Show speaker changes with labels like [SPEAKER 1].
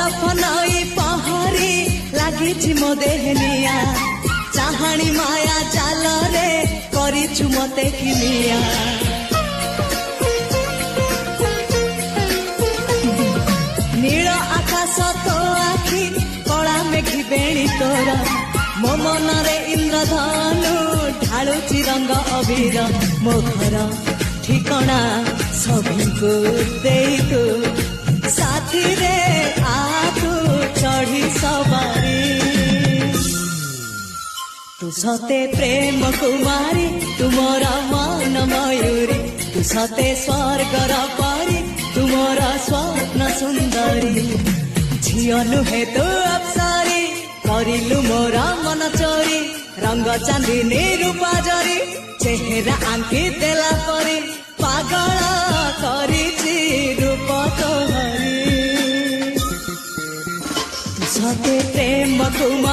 [SPEAKER 1] बरफ नई पहरी लगी मो देहनिया चाहाणी माया जाल रे करिछु मते किनिया नील आकाश तो आखि कला मेघी बेणी तोर मो मन रे इंद्रधनु ढालुची रंग अबीर मो घर ठिकଣା सबको देतु साथी रे आतु चढ़ी सवारी तू सते प्रेम कुमारी तुमरा मन मयूरी तू सते स्वर्गर परी तुमरा स्वप्न सुंदरी झियो नुहे तू अप्सरी करिलु मोरा मन चोरी रंग चांदनी रूपा जरी चेहरा आंकी देला परी पागल करिछि रूप तोहरी तू सते प्रेम कुमारी।